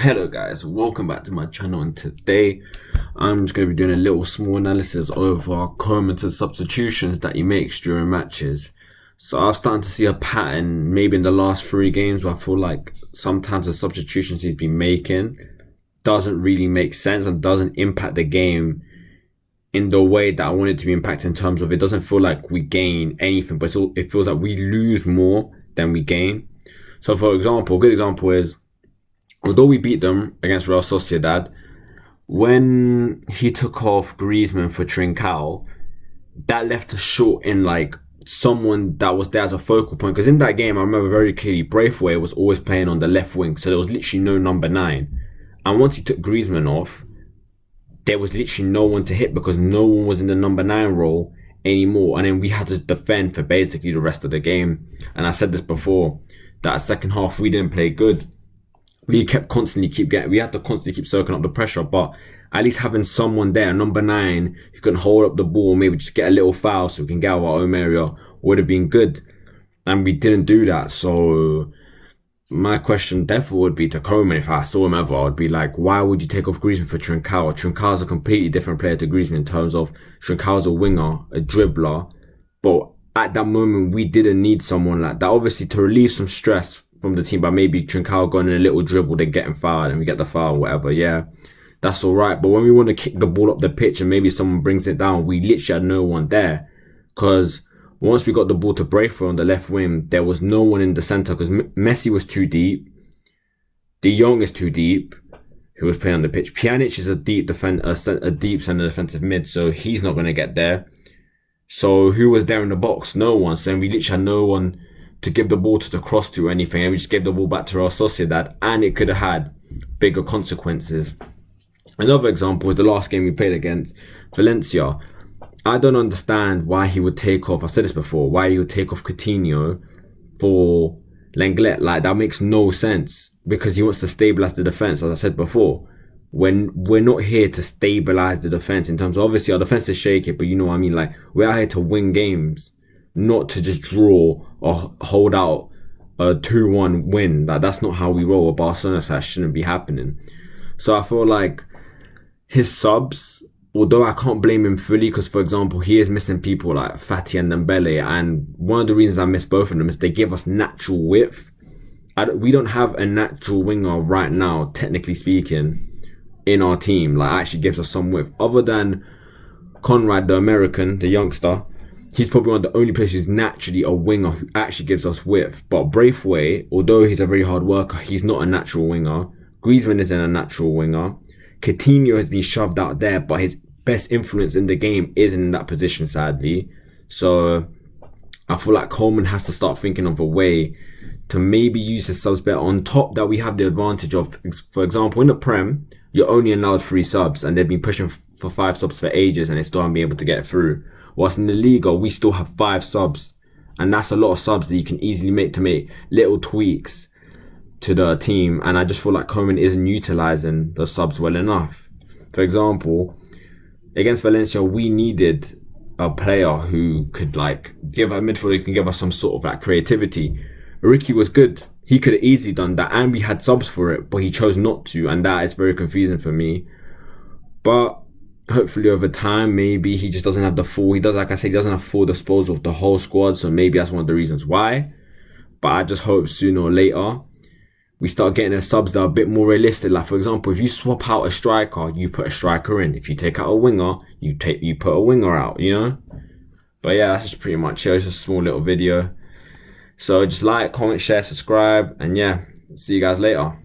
Hello guys, welcome back to my channel, and today I'm just going to be doing a little small analysis over Koeman substitutions that he makes during matches. So I was starting to see a pattern maybe in the last 3 games where I feel like sometimes the substitutions he's been making doesn't really make sense and doesn't impact the game in the way that I want it to be impacted, in terms of it doesn't feel like we gain anything, but it feels like we lose more than we gain. So for example, a good example is, although we beat them against Real Sociedad, when he took off Griezmann for Trincao, that left us short in like someone that was there as a focal point. Because in that game, I remember very clearly, Braithwaite was always playing on the left wing, so there was literally no number 9. And once he took Griezmann off, there was literally no one to hit because no one was in the number 9 role anymore. And then we had to defend for basically the rest of the game. And I said this before, that second half we didn't play good. We had to constantly keep soaking up the pressure, but at least having someone there, number 9, who can hold up the ball, maybe just get a little foul so we can get out of our own area, would have been good. And we didn't do that. So my question therefore would be to Koeman, if I saw him ever, I'd be like, why would you take off Griezmann for Trincao? Trincao's a completely different player to Griezmann in terms of Trincao's a winger, a dribbler, but at that moment we didn't need someone like that. Obviously to relieve some stress from the team by maybe Trincao going in a little dribble, then getting fouled, and we get the foul, whatever, yeah, that's alright. But when we want to kick the ball up the pitch and maybe someone brings it down, we literally had no one there. Because once we got the ball to Braithwaite on the left wing, there was no one in the centre, because Messi was too deep, De Jong is too deep, who was playing on the pitch. Pjanic is a deep centre defensive mid, so he's not going to get there. So who was there in the box? No one. So we literally had no one to give the ball to the cross to or anything, and we just gave the ball back to Real Sociedad, and it could have had bigger consequences. Another example was the last game we played against Valencia. I don't understand why he would take off, I said this before, why he would take off Coutinho for Lenglet. Like, that makes no sense, because he wants to stabilise the defence, as I said before. When we're not here to stabilise the defence, in terms of, obviously our defence is shaky, but you know what I mean, like, we're out here to win games, not to just draw or hold out a 2-1 win. Like, that's not how we roll with Barcelona, so that shouldn't be happening. So I feel like his subs, although I can't blame him fully, because for example, he is missing people like Fati and Dembele, and one of the reasons I miss both of them is they give us natural width. We don't have a natural winger right now, technically speaking, in our team. Like, actually gives us some width, other than Conrad, the American, the youngster. He's probably one of the only players who's naturally a winger who actually gives us width. But Braithwaite, although he's a very hard worker, he's not a natural winger. Griezmann isn't a natural winger. Coutinho has been shoved out there, but his best influence in the game isn't in that position, sadly. So I feel like Koeman has to start thinking of a way to maybe use his subs better. On top, that we have the advantage of, for example, in the Prem, you're only allowed 3 subs, and they've been pushing for 5 subs for ages, and they still haven't been able to get through. Whilst in the Liga, we still have 5 subs, and that's a lot of subs that you can easily make to make little tweaks to the team. And I just feel like Koeman isn't utilising the subs well enough. For example, against Valencia, we needed a player who could like give a midfielder who can give us some sort of like creativity. Ricky was good. He could have easily done that, and we had subs for it, but he chose not to, and that is very confusing for me. But hopefully over time, maybe he just doesn't have the full, he doesn't have full disposal of the whole squad, so maybe that's one of the reasons why. But I just hope sooner or later we start getting the subs that are a bit more realistic. Like, for example, if you swap out a striker, you put a striker in. If you take out a winger, you put a winger out, you know? But yeah, that's just pretty much it. It's just a small little video. So just like, comment, share, subscribe, and yeah, see you guys later.